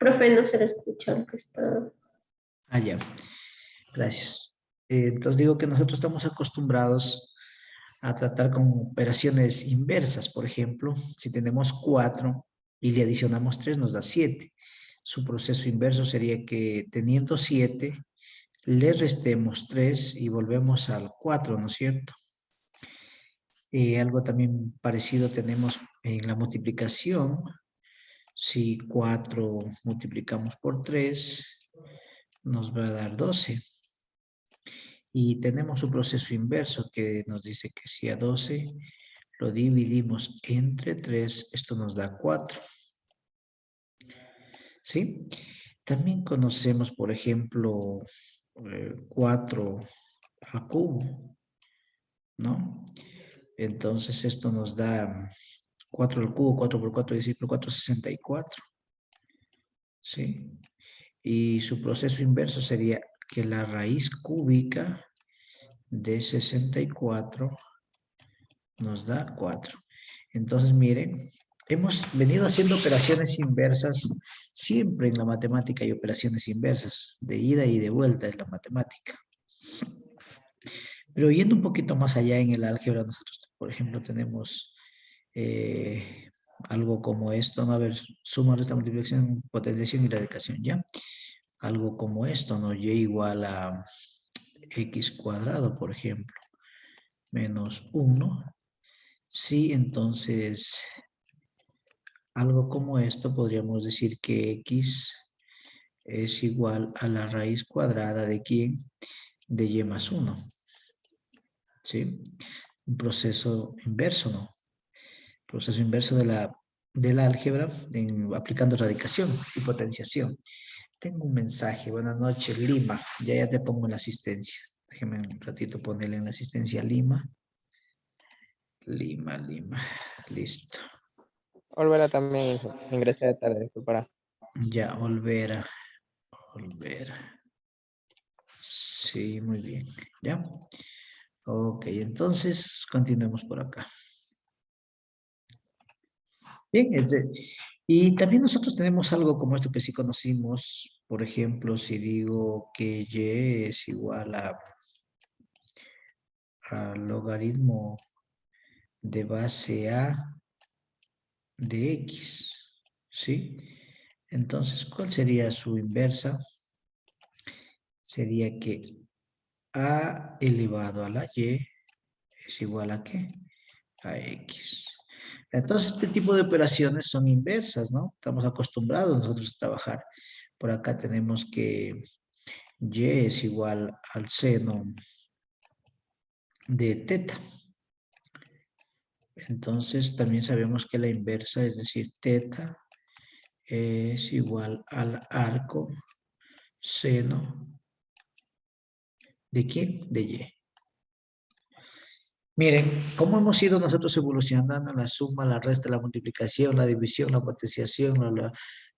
Profe, no se le escucha lo que está. Ah, ya. Gracias. Entonces digo que nosotros estamos acostumbrados a tratar con operaciones inversas. Por ejemplo, si tenemos 4 y le adicionamos 3 nos da 7. Su proceso inverso sería que teniendo 7 le restemos 3 y volvemos al 4, ¿no es cierto? Algo también parecido tenemos en la multiplicación. Si 4 multiplicamos por 3, nos va a dar 12. Y tenemos un proceso inverso que nos dice que si a 12 lo dividimos entre 3, esto nos da 4. ¿Sí? También conocemos, por ejemplo, 4 al cubo, ¿no? Entonces esto nos da 4 al cubo, 4 por 4, 10 por 4, 64. ¿Sí? Y su proceso inverso sería que la raíz cúbica de 64 nos da 4. Entonces, miren, hemos venido haciendo operaciones inversas. Siempre en la matemática hay operaciones inversas. De ida y de vuelta es la matemática. Pero yendo un poquito más allá en el álgebra, nosotros, por ejemplo, tenemos algo como esto, ¿no? A ver, suma, resta, multiplicación, potenciación y radicación, ¿ya? Algo como esto, ¿no? Y igual a x cuadrado, por ejemplo, menos 1. Sí, entonces, algo como esto podríamos decir que x es igual a la raíz cuadrada de ¿quién? De y más 1. ¿Sí? Un proceso inverso, ¿no? Proceso inverso del álgebra aplicando radicación y potenciación. Tengo un mensaje. Buenas noches, Lima. Ya te pongo en la asistencia. Déjeme un ratito ponerle en la asistencia Lima. Lima, Lima. Listo. Olvera también ingresé de tarde, disculpará. Ya, volver a. Sí, muy bien. ¿Ya? Ok, entonces continuemos por acá. Bien, y también nosotros tenemos algo como esto que sí conocimos. Por ejemplo, si digo que y es igual a logaritmo de base a de x, ¿sí? Entonces, ¿cuál sería su inversa? Sería que a elevado a la y es igual a ¿qué? A x. Entonces, este tipo de operaciones son inversas, ¿no? Estamos acostumbrados nosotros a trabajar. Por acá tenemos que y es igual al seno de teta. Entonces, también sabemos que la inversa, es decir, teta, es igual al arco seno ¿de quién? De y. Miren, cómo hemos ido nosotros evolucionando en la suma, la resta, la multiplicación, la división, la potenciación,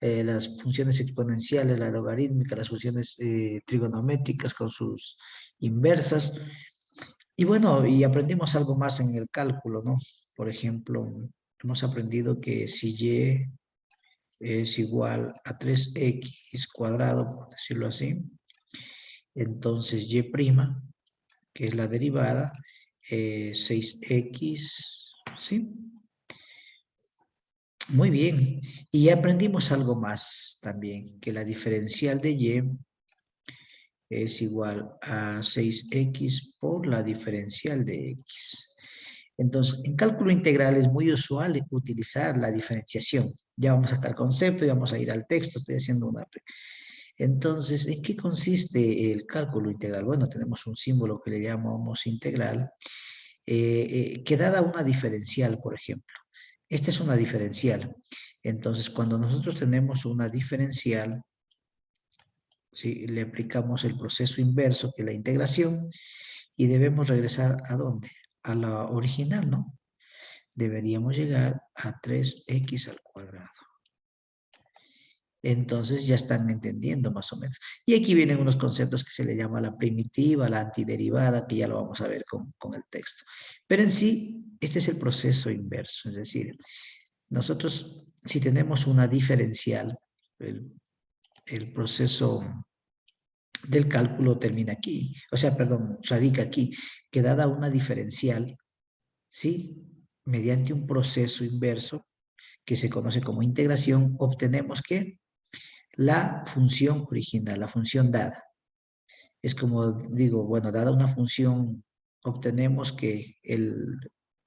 las funciones exponenciales, la logarítmica, las funciones trigonométricas con sus inversas. Y bueno, y aprendimos algo más en el cálculo, ¿no? Por ejemplo, hemos aprendido que si y es igual a 3x cuadrado, por decirlo así, entonces y', que es la derivada, 6x, ¿sí? Muy bien. Y aprendimos algo más también, que la diferencial de y es igual a 6x por la diferencial de x. Entonces, en cálculo integral es muy usual utilizar la diferenciación. Ya vamos a sacar concepto y vamos a ir al texto. Estoy haciendo una... Entonces, ¿en qué consiste el cálculo integral? Bueno, tenemos un símbolo que le llamamos integral, que dada una diferencial, por ejemplo. Esta es una diferencial. Entonces, cuando nosotros tenemos una diferencial, ¿sí? Le aplicamos el proceso inverso, que es la integración, y debemos regresar ¿a dónde? A la original, ¿no? Deberíamos llegar a 3x al cuadrado. Entonces ya están entendiendo más o menos. Y aquí vienen unos conceptos que se le llama la primitiva, la antiderivada, que ya lo vamos a ver con el texto. Pero en sí, este es el proceso inverso. Es decir, nosotros si tenemos una diferencial, el proceso del cálculo termina aquí, o sea, perdón, radica aquí, que dada una diferencial, ¿sí? Mediante un proceso inverso que se conoce como integración, obtenemos que la función original, la función dada. Es como digo, bueno, dada una función, obtenemos que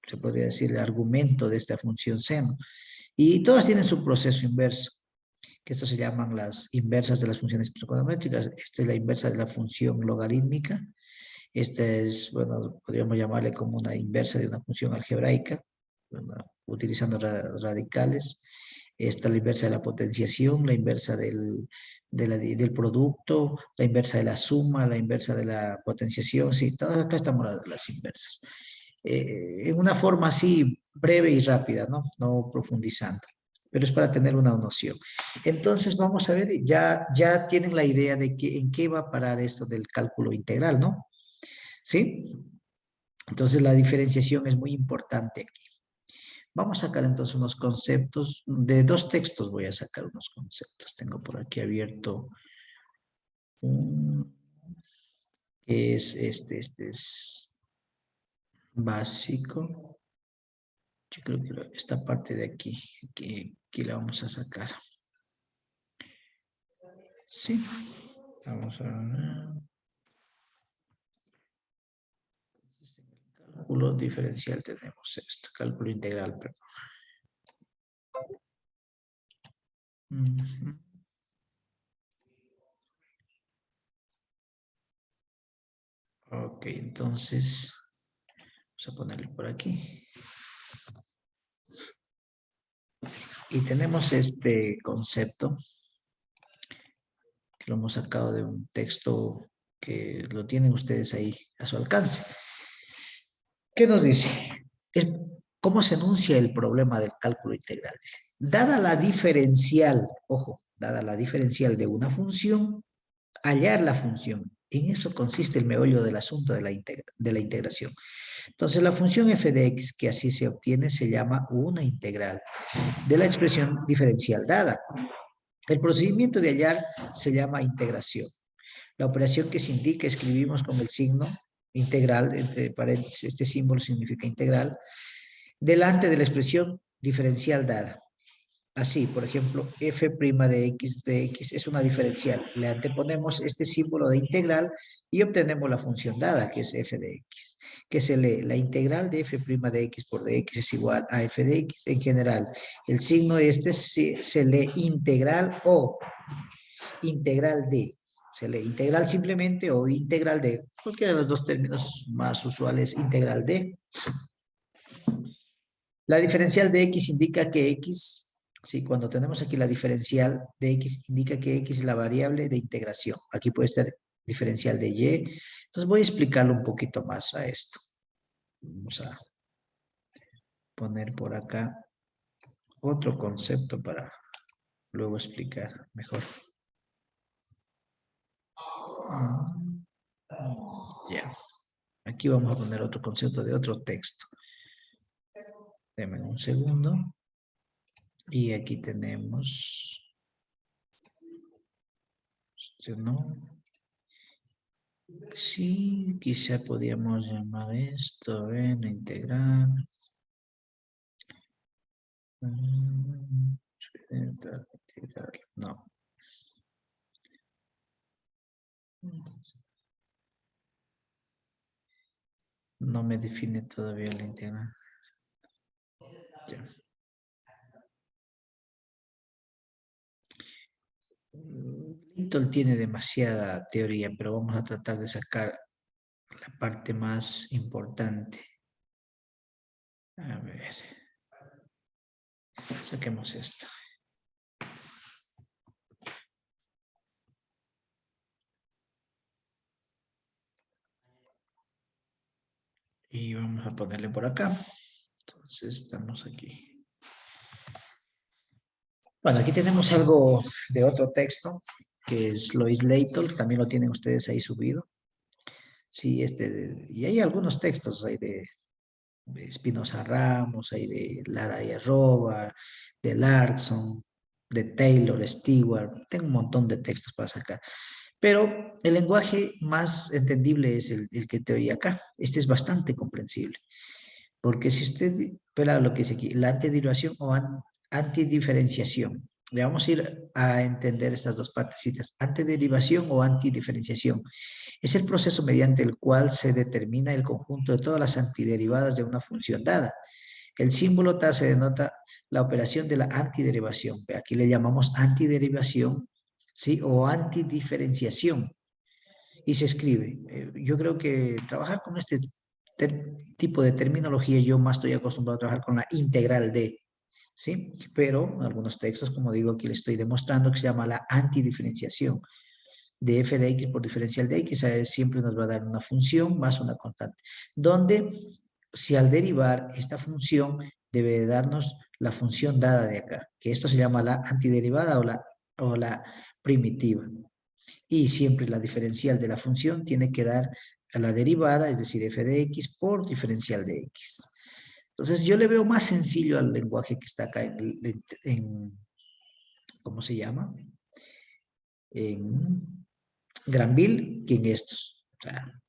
se podría decir, el argumento de esta función seno. Y todas tienen su proceso inverso, que esto se llaman las inversas de las funciones trigonométricas. Esta es la inversa de la función logarítmica. Esta es, bueno, podríamos llamarle como una inversa de una función algebraica, bueno, utilizando radicales. Esta es la inversa de la potenciación, la inversa del producto, la inversa de la suma, la inversa de la potenciación. Sí, todas acá estamos las inversas. En una forma así breve y rápida, ¿no? No profundizando, pero es para tener una noción. Entonces, vamos a ver, ya tienen la idea de en qué va a parar esto del cálculo integral, ¿no? ¿Sí? Entonces, la diferenciación es muy importante aquí. Vamos a sacar entonces unos conceptos, de dos textos voy a sacar unos conceptos. Tengo por aquí abierto un, es este es básico. Yo creo que esta parte de aquí, aquí la vamos a sacar. Sí, vamos a ver. Cálculo diferencial tenemos esto, cálculo integral, perdón. Ok, entonces vamos a ponerle por aquí. Y tenemos este concepto que lo hemos sacado de un texto que lo tienen ustedes ahí a su alcance. ¿Qué nos dice? ¿Cómo se enuncia el problema del cálculo integral? Dice, dada la diferencial, ojo, dada la diferencial de una función, hallar la función. En eso consiste el meollo del asunto de la integración. Entonces, la función f de x, que así se obtiene, se llama una integral de la expresión diferencial dada. El procedimiento de hallar se llama integración. La operación que se indica escribimos con el signo integral, entre paréntesis, este símbolo significa integral, delante de la expresión diferencial dada. Así, por ejemplo, f' de x es una diferencial. Le anteponemos este símbolo de integral y obtenemos la función dada, que es f de x, que se lee la integral de f' de x por dx es igual a f de x. En general, el signo este se lee integral o integral de. Se lee integral simplemente o integral de. Cualquiera de los dos términos más usuales, integral de. La diferencial de x indica que x, ¿sí? Cuando tenemos aquí la diferencial de x, indica que x es la variable de integración. Aquí puede estar diferencial de y. Entonces voy a explicarlo un poquito más a esto. Vamos a poner por acá otro concepto para luego explicar mejor. Ya. Aquí vamos a poner otro concepto de otro texto. Denme un segundo. Y aquí tenemos... ¿no? Sí, quizá podríamos llamar esto, integral. No. No me define todavía la integral. Ya. Little tiene demasiada teoría, pero vamos a tratar de sacar la parte más importante. A ver. Saquemos esto. Y vamos a ponerle por acá. Entonces estamos aquí. Bueno, aquí tenemos algo de otro texto, que es Lois Layton, también lo tienen ustedes ahí subido. Sí, y hay algunos textos, hay de Espinosa Ramos, hay de Lara y Arroba, de Larson, de Taylor, Stewart, tengo un montón de textos para sacar. Pero el lenguaje más entendible es el que te oí acá. Este es bastante comprensible. Porque si usted, espera lo que dice aquí, la antiderivación o antidiferenciación. Le vamos a ir a entender estas dos partecitas. Antiderivación o antidiferenciación. Es el proceso mediante el cual se determina el conjunto de todas las antiderivadas de una función dada. El símbolo TAS se denota la operación de la antiderivación. Aquí le llamamos antiderivación, ¿sí? O antidiferenciación. Y se escribe. Yo creo que trabajar con este tipo de terminología, yo más estoy acostumbrado a trabajar con la integral de, ¿sí? Pero algunos textos, como digo, aquí le estoy demostrando que se llama la antidiferenciación de f de x por diferencial de x, siempre nos va a dar una función más una constante, donde si al derivar esta función debe de darnos la función dada de acá, que esto se llama la antiderivada o la primitiva. Y siempre la diferencial de la función tiene que dar a la derivada, es decir, f de x por diferencial de x. Entonces yo le veo más sencillo al lenguaje que está acá en ¿cómo se llama? En Granville que en estos. O sea,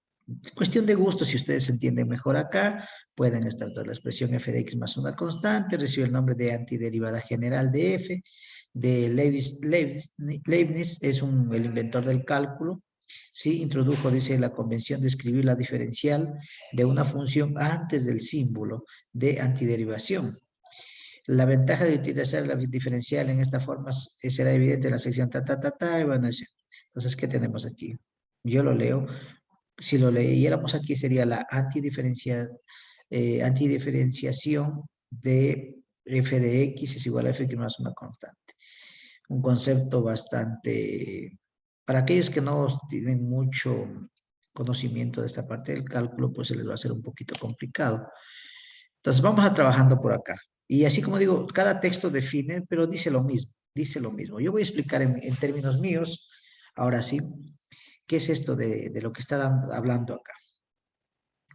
cuestión de gusto, si ustedes entienden mejor acá, pueden estar toda la expresión f de x más una constante, recibe el nombre de antiderivada general de f, de Leibniz es el inventor del cálculo, ¿sí? Introdujo, dice, la convención de escribir la diferencial de una función antes del símbolo de antiderivación. La ventaja de utilizar la diferencial en esta forma será evidente en la sección y bueno, entonces, ¿qué tenemos aquí? Yo lo leo. Si lo leyéramos aquí sería la antidiferenciación de f de x es igual a f que más una constante. Un concepto bastante, para aquellos que no tienen mucho conocimiento de esta parte del cálculo, pues se les va a hacer un poquito complicado. Entonces vamos a trabajando por acá. Y así como digo, cada texto define, pero dice lo mismo, dice lo mismo. Yo voy a explicar en términos míos, ahora sí, qué es esto de lo que está hablando acá.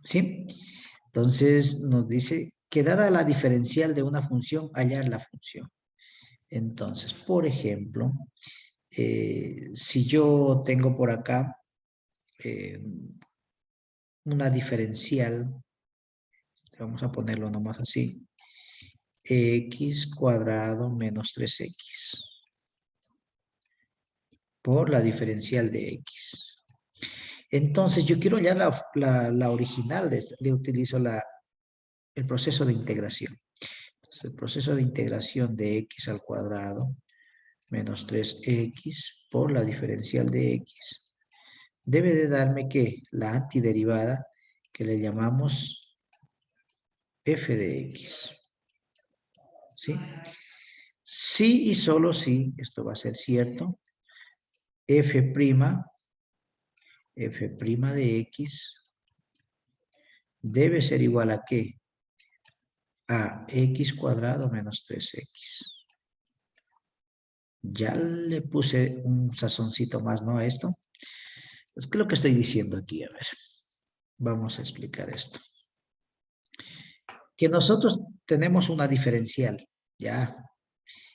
¿Sí? Entonces nos dice que dada la diferencial de una función, hallar la función. Entonces, por ejemplo, si yo tengo por acá una diferencial, vamos a ponerlo nomás así, x cuadrado menos 3x por la diferencial de x. Entonces, yo quiero hallar la original de esta, le utilizo el proceso de integración. Entonces, el proceso de integración de x al cuadrado menos 3x por la diferencial de x debe de darme, ¿qué? La antiderivada que le llamamos f de x. ¿Sí? Sí y solo si, esto va a ser cierto, f' de x debe ser igual a ¿qué? A x cuadrado menos 3x. Ya le puse un sazoncito más, ¿no? A esto. Es que lo que estoy diciendo aquí, a ver. Vamos a explicar esto. Que nosotros tenemos una diferencial, ¿ya?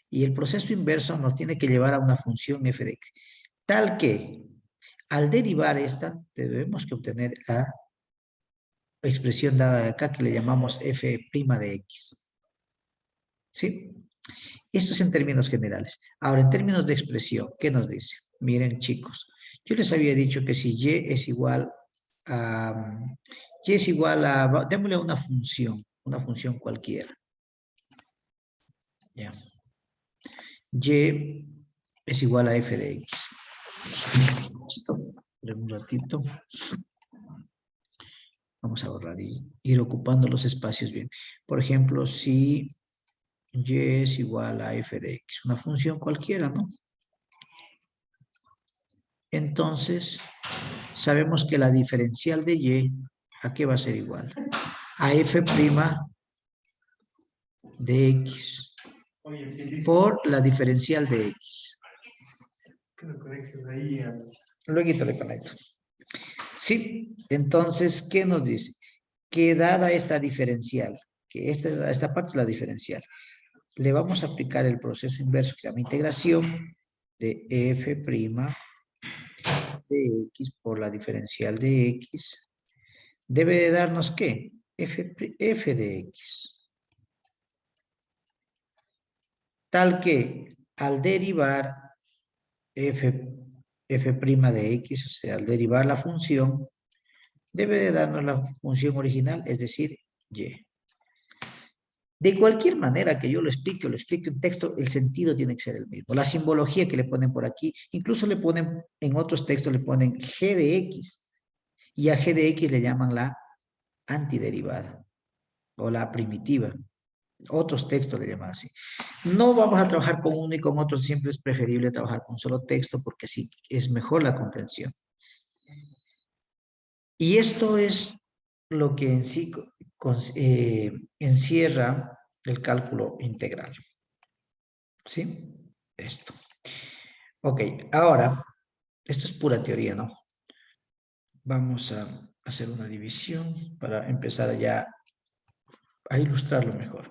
Y el proceso inverso nos tiene que llevar a una función f de x. Tal que, al derivar esta, debemos que obtener la expresión dada de acá que le llamamos f' de x. ¿Sí? Esto es en términos generales. Ahora, en términos de expresión, ¿qué nos dice? Miren, chicos, yo les había dicho que si y es igual a... y es igual a... démosle una función cualquiera. Ya. Y es igual a f de x. Esto, un ratito. Vamos a borrar y ir ocupando los espacios bien. Por ejemplo, si y es igual a f de x, una función cualquiera, ¿no? Entonces, sabemos que la diferencial de y, ¿a qué va a ser igual? A f' de x por la diferencial de x. Luego le conecto. Sí, entonces, ¿qué nos dice? Que dada esta diferencial, que esta parte es la diferencial, le vamos a aplicar el proceso inverso que se llama integración de f' de x por la diferencial de x. Debe de darnos ¿qué? F de x. Tal que al derivar f' de x, o sea, al derivar la función, debe de darnos la función original, es decir, y. De cualquier manera que yo lo explique en texto, el sentido tiene que ser el mismo. La simbología que le ponen por aquí, incluso le ponen, en otros textos le ponen g de x, y a g de x le llaman la antiderivada, o la primitiva. Otros textos le llaman así. No vamos a trabajar con uno y con otro, siempre es preferible trabajar con solo texto, porque así es mejor la comprensión. Y esto es lo que en sí encierra el cálculo integral. ¿Sí? Esto. Ok, ahora, esto es pura teoría, ¿no? Vamos a hacer una división para empezar ya a ilustrarlo mejor.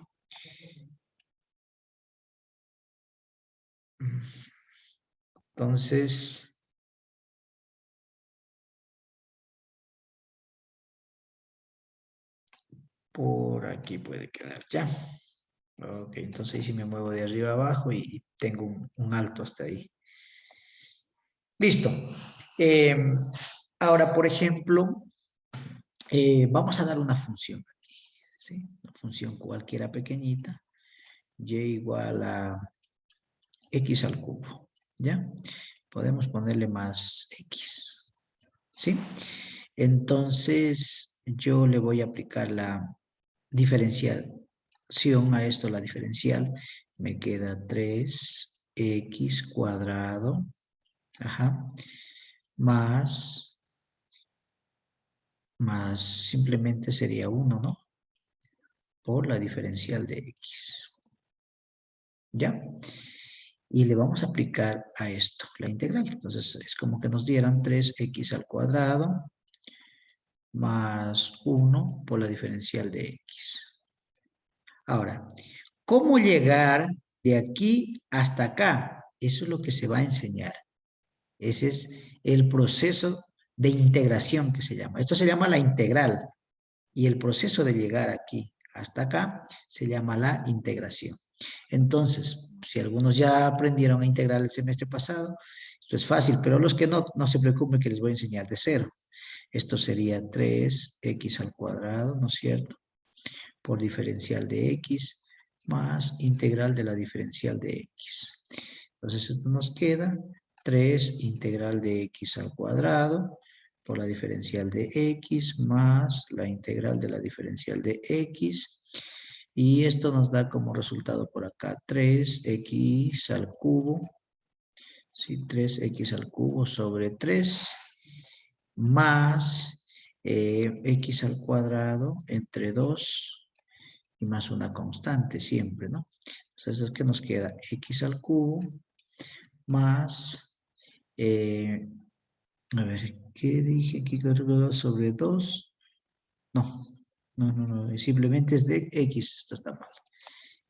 Entonces, por aquí puede quedar ya. Ok, entonces ahí sí me muevo de arriba a abajo y tengo un alto hasta ahí. Listo. Ahora, por ejemplo, vamos a dar una función aquí, ¿sí? Una función cualquiera pequeñita, y igual a x al cubo, ¿ya? Podemos ponerle más x, ¿sí? Entonces, yo le voy a aplicar la diferenciación a esto, la diferencial, me queda 3x cuadrado, ajá, más simplemente sería 1, ¿no? Por la diferencial de x. ¿Ya? Y le vamos a aplicar a esto, la integral. Entonces, es como que nos dieran 3x al cuadrado más 1 por la diferencial de x. Ahora, ¿cómo llegar de aquí hasta acá? Eso es lo que se va a enseñar. Ese es el proceso de integración que se llama. Esto se llama la integral. Y el proceso de llegar aquí hasta acá se llama la integración. Entonces, si algunos ya aprendieron a integrar el semestre pasado, esto es fácil, pero los que no, no se preocupen que les voy a enseñar de cero. Esto sería 3x al cuadrado, ¿no es cierto? Por diferencial de x más integral de la diferencial de x. Entonces, esto nos queda 3 integral de x al cuadrado por la diferencial de x más la integral de la diferencial de x. Y esto nos da como resultado por acá 3x al cubo. ¿Sí? 3x al cubo sobre 3 más x al cuadrado entre 2 y más una constante siempre, ¿no? Entonces, ¿qué nos queda? X al cubo más, a ver, ¿qué dije aquí? Sobre 2. No, simplemente es de X, esto está mal.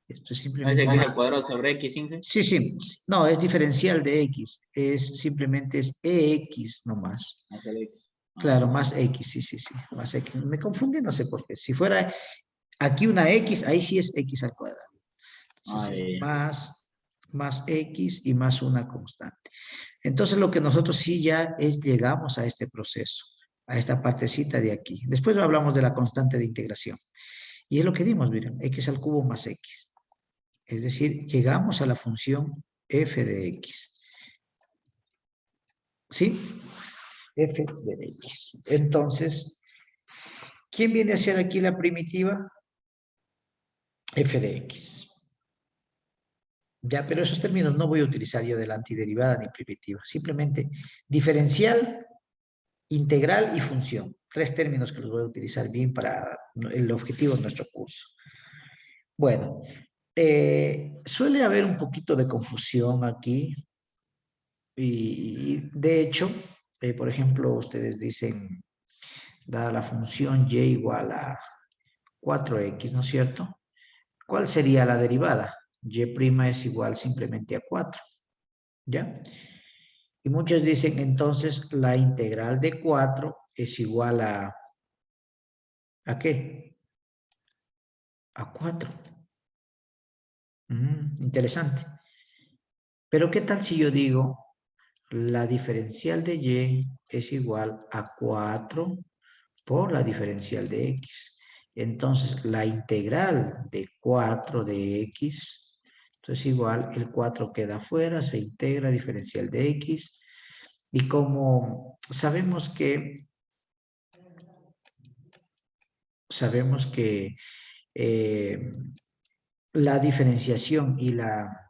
Esto es ¿No es simplemente... x al cuadrado sobre x, 5? Sí, no, es diferencial de X, simplemente es EX nomás. Claro, más X, sí, más X. Me confunde, no sé por qué. Si fuera aquí una X, ahí sí es X al cuadrado. Entonces, más X y más una constante. Entonces, lo que nosotros sí ya es llegamos a este proceso, a esta partecita de aquí. Después hablamos de la constante de integración. Y es lo que dimos, miren, x al cubo más x. Es decir, llegamos a la función f de x. ¿Sí? F de x. Entonces, ¿quién viene a ser aquí la primitiva? F de x. Ya, pero esos términos no voy a utilizar yo de la antiderivada ni primitiva. Simplemente diferencial, integral y función. 3 términos que los voy a utilizar bien para el objetivo de nuestro curso. Bueno, suele haber un poquito de confusión aquí. Y de hecho, por ejemplo, ustedes dicen, dada la función y igual a 4x, ¿no es cierto? ¿Cuál sería la derivada? y' es igual simplemente a 4. ¿Ya? Y muchos dicen, entonces, la integral de 4 es igual ¿a qué? A 4. Interesante. Pero ¿qué tal si yo digo, la diferencial de y es igual a 4 por la diferencial de x? Entonces, la integral de 4 de x, entonces igual el 4 queda afuera, se integra diferencial de x. Y como sabemos que la diferenciación y la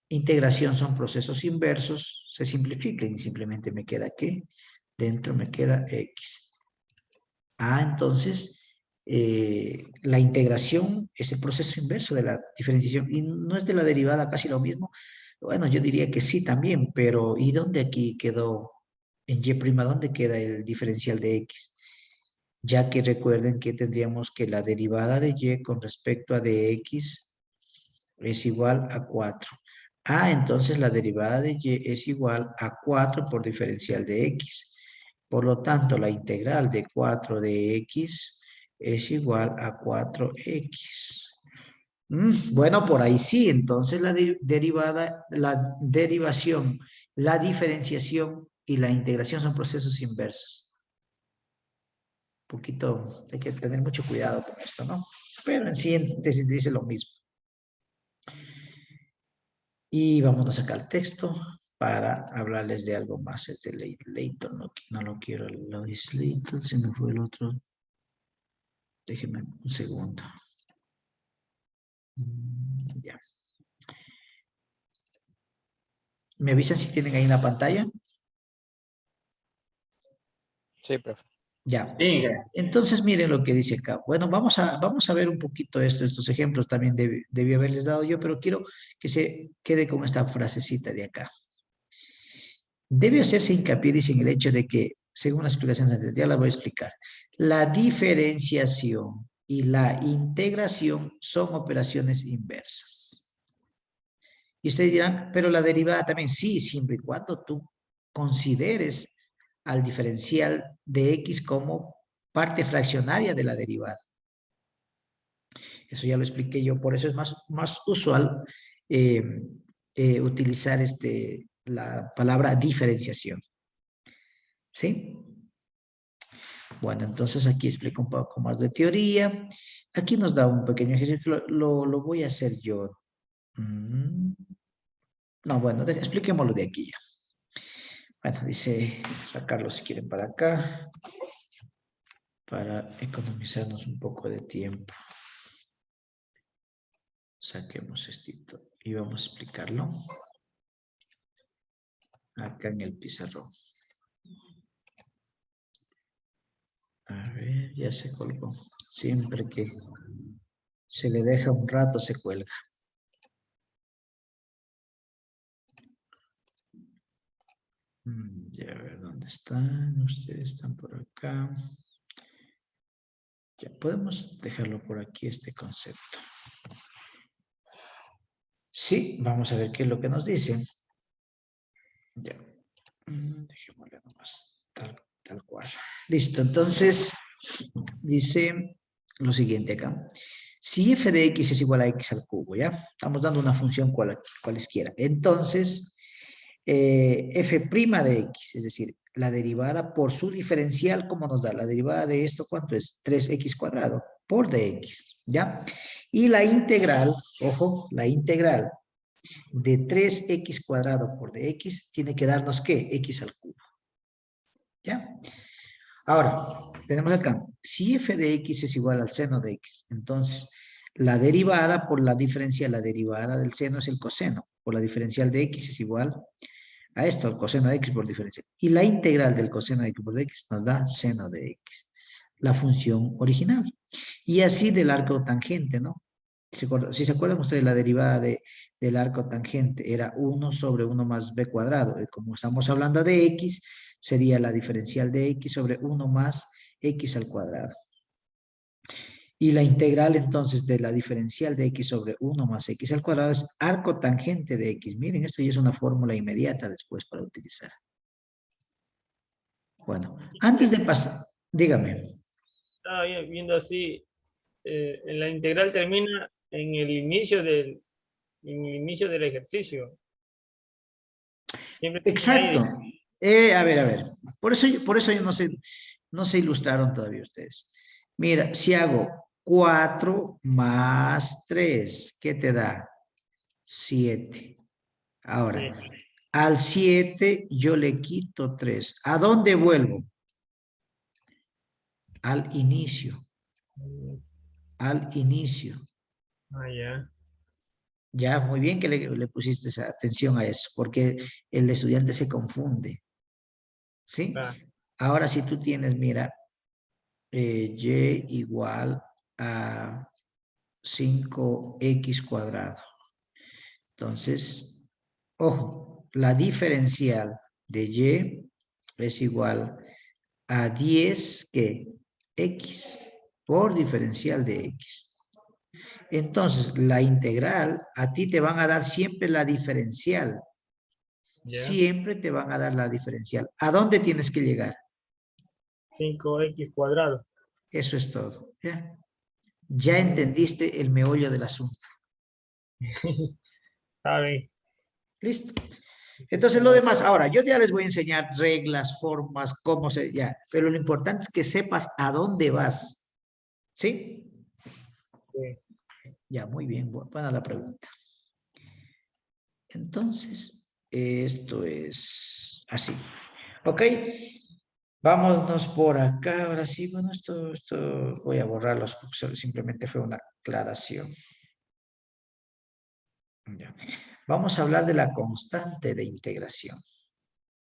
integración son procesos inversos, se simplifican y simplemente me queda ¿qué? Dentro me queda x. Entonces, la integración es el proceso inverso de la diferenciación y no es de la derivada casi lo mismo. Bueno, yo diría que sí también, pero ¿y dónde aquí quedó en y'? ¿Dónde queda el diferencial de x? Ya que recuerden que tendríamos que la derivada de y con respecto a de x es igual a 4. Entonces la derivada de y es igual a 4 por diferencial de x. Por lo tanto, la integral de 4 de x es igual a 4x. Bueno, por ahí sí. Entonces la derivada, la derivación, la diferenciación y la integración son procesos inversos. Un poquito, hay que tener mucho cuidado con esto, ¿no? Pero en síntesis dice lo mismo. Y vamos a sacar el texto para hablarles de algo más. Este Layton, no lo quiero. Lois Layton, se me fue el otro. Déjenme un segundo. Ya. ¿Me avisan si tienen ahí en la pantalla? Sí, profe. Ya. Entonces, miren lo que dice acá. Bueno, vamos a ver un poquito estos ejemplos. También debí haberles dado yo, pero quiero que se quede con esta frasecita de acá. Debe hacerse hincapié, dice, en el hecho de que, según las explicaciones anteriores, ya las voy a explicar, la diferenciación y la integración son operaciones inversas. Y ustedes dirán, pero la derivada también, sí, siempre y cuando tú consideres al diferencial de x como parte fraccionaria de la derivada. Eso ya lo expliqué yo, por eso es más usual utilizar la palabra diferenciación. ¿Sí? Bueno, entonces aquí explico un poco más de teoría. Aquí nos da un pequeño ejercicio, lo voy a hacer yo. No, bueno, expliquémoslo de aquí ya. Bueno, dice, sacarlo si quieren para acá, para economizarnos un poco de tiempo. Saquemos esto y vamos a explicarlo acá en el pizarrón. A ver, ya se colgó. Siempre que se le deja un rato se cuelga. Ya a ver dónde están. Ustedes están por acá. Ya podemos dejarlo por aquí este concepto. Sí, vamos a ver qué es lo que nos dicen. Ya. Dejémosle nomás tal cual. Listo, entonces dice lo siguiente acá. Si f de x es igual a x al cubo, ¿ya? Estamos dando una función cualesquiera. Entonces, f' de x, es decir, la derivada por su diferencial, ¿cómo nos da? La derivada de esto, ¿cuánto es? 3x cuadrado por dx, ¿ya? Y la integral, ojo, la integral de 3x cuadrado por dx tiene que darnos, ¿qué? X al cubo, ¿ya? Ahora, tenemos acá, si f de x es igual al seno de x, entonces la derivada por la diferencial, la derivada del seno es el coseno, por la diferencial de x es igual a esto, al coseno de x por diferencial. Y la integral del coseno de x por x nos da seno de x, la función original. Y así del arco tangente, ¿no? Si se acuerdan ustedes, la derivada del arco tangente era 1 sobre 1 más b cuadrado. Y como estamos hablando de x, sería la diferencial de x sobre 1 más x al cuadrado. Y la integral entonces de la diferencial de x sobre 1 más x al cuadrado es arco tangente de x. Miren, esto ya es una fórmula inmediata después para utilizar. Bueno, antes de pasar, dígame. Estaba viendo así, la integral termina en el inicio del ejercicio. Siempre termina ahí. Exacto. A ver. Por eso yo no se ilustraron todavía ustedes. Mira, si hago 4 más 3, ¿qué te da? 7. Ahora, al 7 yo le quito 3. ¿A dónde vuelvo? Al inicio. Al inicio. Ah, ya. Ya, muy bien que le pusiste esa atención a eso, porque el estudiante se confunde. ¿Sí? Ah, Ahora si tú tienes, mira, y igual a 5x cuadrado. Entonces, ojo, la diferencial de y es igual a 10 que x por diferencial de x. Entonces, la integral, a ti te van a dar siempre la diferencial. ya. Siempre te van a dar la diferencial. ¿A dónde tienes que llegar? 5x cuadrado. Eso es todo. ¿Ya? Ya entendiste el meollo del asunto. ¿Saben? ¿Listo? Entonces lo demás, ahora yo ya les voy a enseñar reglas, formas, cómo se, ya, pero lo importante es que sepas a dónde vas. ¿Sí? Sí. Ya, muy bien, buena la pregunta. Entonces, esto es así. ¿Ok? Vámonos por acá, ahora sí, bueno, esto voy a borrarlos porque simplemente fue una aclaración. Ya. Vamos a hablar de la constante de integración.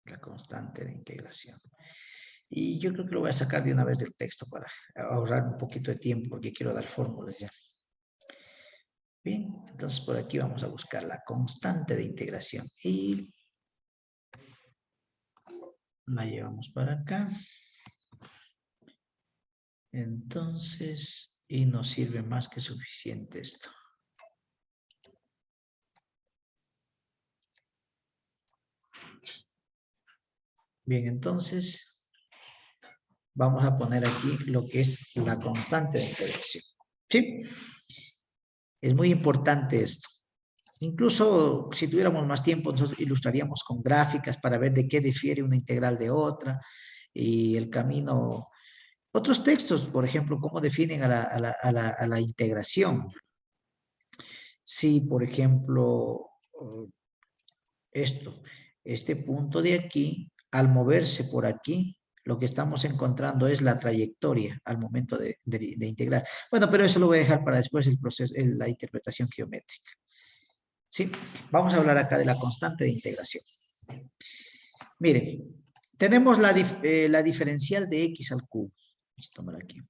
La constante de integración. Y yo creo que lo voy a sacar de una vez del texto para ahorrar un poquito de tiempo porque quiero dar fórmulas ya. Bien, entonces por aquí vamos a buscar la constante de integración. Y la llevamos para acá. Entonces, y nos sirve más que suficiente esto. Bien, entonces, vamos a poner aquí lo que es la constante de integración. ¿Sí? Es muy importante esto. Incluso si tuviéramos más tiempo, nosotros ilustraríamos con gráficas para ver de qué difiere una integral de otra y el camino. Otros textos, por ejemplo, cómo definen a la integración. Si, por ejemplo, este punto de aquí, al moverse por aquí, lo que estamos encontrando es la trayectoria al momento de integrar. Bueno, pero eso lo voy a dejar para después el proceso, la interpretación geométrica. ¿Sí? Vamos a hablar acá de la constante de integración. Miren, tenemos la diferencial de x al cubo. Vamos a tomar aquí.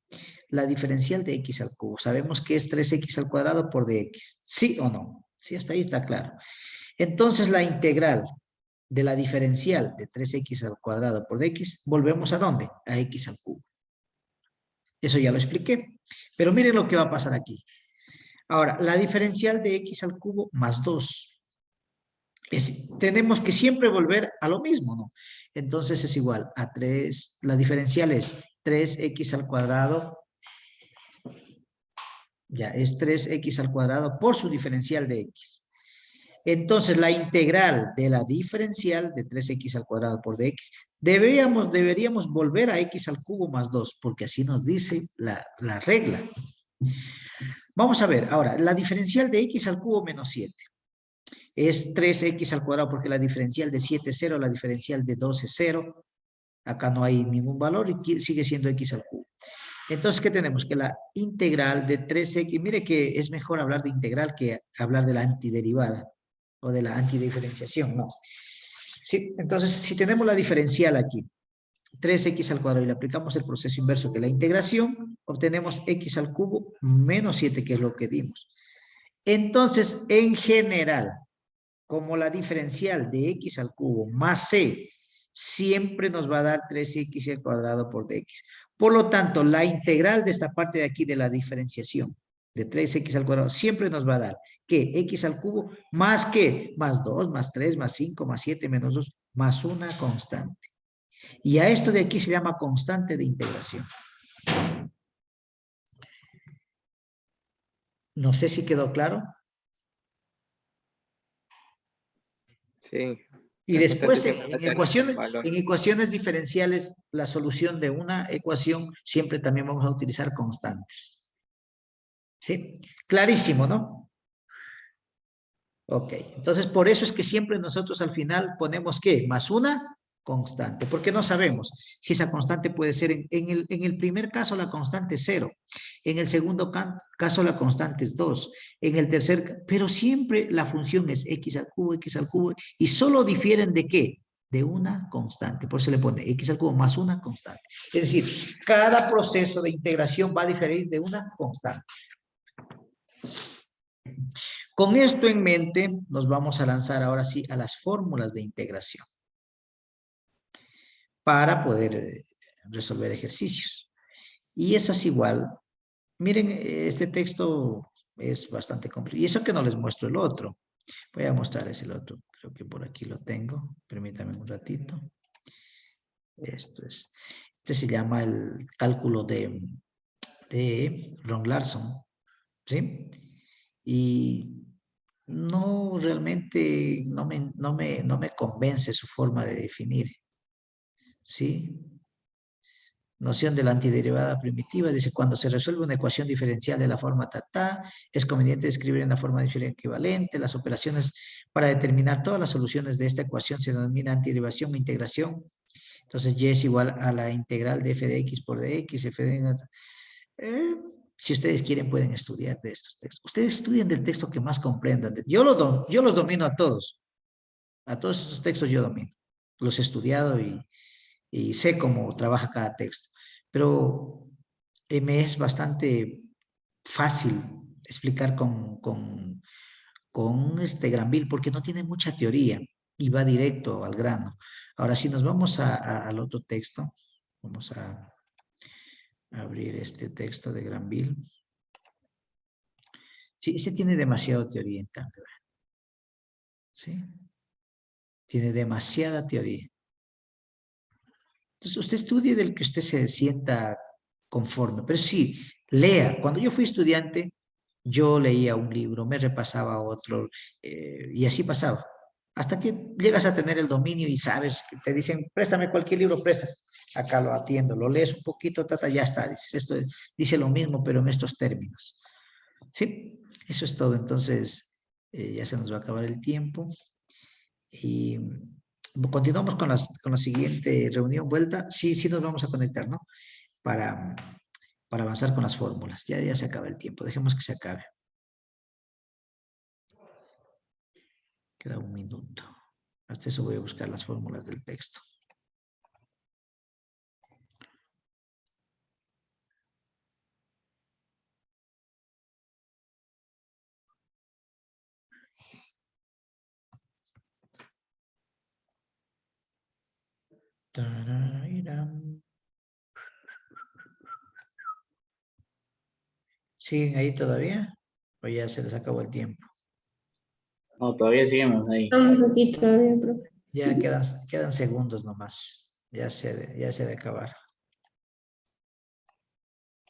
La diferencial de x al cubo. Sabemos que es 3x al cuadrado por dx. ¿Sí o no? Sí, hasta ahí está claro. Entonces, la integral de la diferencial de 3x al cuadrado por dx, ¿volvemos a dónde? A x al cubo. Eso ya lo expliqué. Pero miren lo que va a pasar aquí. Ahora, la diferencial de x al cubo más 2. Tenemos que siempre volver a lo mismo, ¿no? Entonces es igual a 3, la diferencial es 3x al cuadrado, ya, es 3x al cuadrado por su diferencial de x. Entonces la integral de la diferencial de 3x al cuadrado por dx, deberíamos volver a x al cubo más 2, porque así nos dice la regla. Vamos a ver, ahora, la diferencial de x al cubo menos 7. Es 3x al cuadrado porque la diferencial de 7 es 0, la diferencial de 2 es 0. Acá no hay ningún valor y sigue siendo x al cubo. Entonces, ¿qué tenemos? Que la integral de 3x, mire que es mejor hablar de integral que hablar de la antiderivada o de la antidiferenciación, ¿no? Sí, entonces, si tenemos la diferencial aquí, 3x al cuadrado y le aplicamos el proceso inverso que es la integración, obtenemos x al cubo menos 7, que es lo que dimos. Entonces, en general, como la diferencial de x al cubo más c siempre nos va a dar 3x al cuadrado por dx. Por lo tanto, la integral de esta parte de aquí de la diferenciación de 3x al cuadrado siempre nos va a dar que x al cubo más que más 2, más 3, más 5, más 7, menos 2, más una constante. Y a esto de aquí se llama constante de integración. No sé si quedó claro. Sí. Y La después constante siempre va a tener un valor. en ecuaciones diferenciales, la solución de una ecuación siempre también vamos a utilizar constantes. ¿Sí? Clarísimo, ¿no? Ok, entonces por eso es que siempre nosotros al final ponemos ¿qué? Más una constante, porque no sabemos si esa constante puede ser, en el primer caso la constante es 0, en el segundo caso la constante es 2, en el tercer, pero siempre la función es x al cubo, y solo difieren de ¿qué? De una constante, por eso le pone x al cubo más una constante. Es decir, cada proceso de integración va a diferir de una constante. Con esto en mente, nos vamos a lanzar ahora sí a las fórmulas de integración para poder resolver ejercicios. Y esas igual, miren, este texto es bastante complicado. Y eso que no les muestro el otro. Voy a mostrarles el otro. Creo que por aquí lo tengo. Permítanme un ratito. Esto es. Este se llama el cálculo de Ron Larson. ¿Sí? Y no realmente, no me convence su forma de definir. ¿Sí? Noción de la antiderivada primitiva, dice, cuando se resuelve una ecuación diferencial de la forma es conveniente escribir en la forma diferencial equivalente. Las operaciones para determinar todas las soluciones de esta ecuación se denomina antiderivación o integración. Entonces, y es igual a la integral de f de x por dx, f de... si ustedes quieren, pueden estudiar de estos textos. Ustedes estudian del texto que más comprendan. Yo los domino a todos. A todos estos textos yo domino. Los he estudiado y sé cómo trabaja cada texto. Pero me es bastante fácil explicar con Granville porque no tiene mucha teoría y va directo al grano. Ahora, si nos vamos al otro texto, vamos a abrir este texto de Granville. Sí, este tiene demasiada teoría en cambio. ¿Sí? Tiene demasiada teoría. Entonces, usted estudie del que usted se sienta conforme, pero sí, lea. Cuando yo fui estudiante, yo leía un libro, me repasaba otro, y así pasaba. Hasta que llegas a tener el dominio y sabes, que te dicen, préstame cualquier libro, presta. Acá lo atiendo, lo lees un poquito, ya está. Dices, esto dice lo mismo, pero en estos términos. Sí, eso es todo. Entonces, ya se nos va a acabar el tiempo. Y continuamos con la siguiente reunión, vuelta. Sí, sí nos vamos a conectar, ¿no? Para avanzar con las fórmulas. Ya se acaba el tiempo. Dejemos que se acabe. Queda un minuto. Hasta eso voy a buscar las fórmulas del texto. ¿Siguen ahí todavía? ¿O ya se les acabó el tiempo? No, todavía seguimos ahí. Estamos aquí todavía, profe. Ya quedan segundos nomás. Ya se ha de acabar.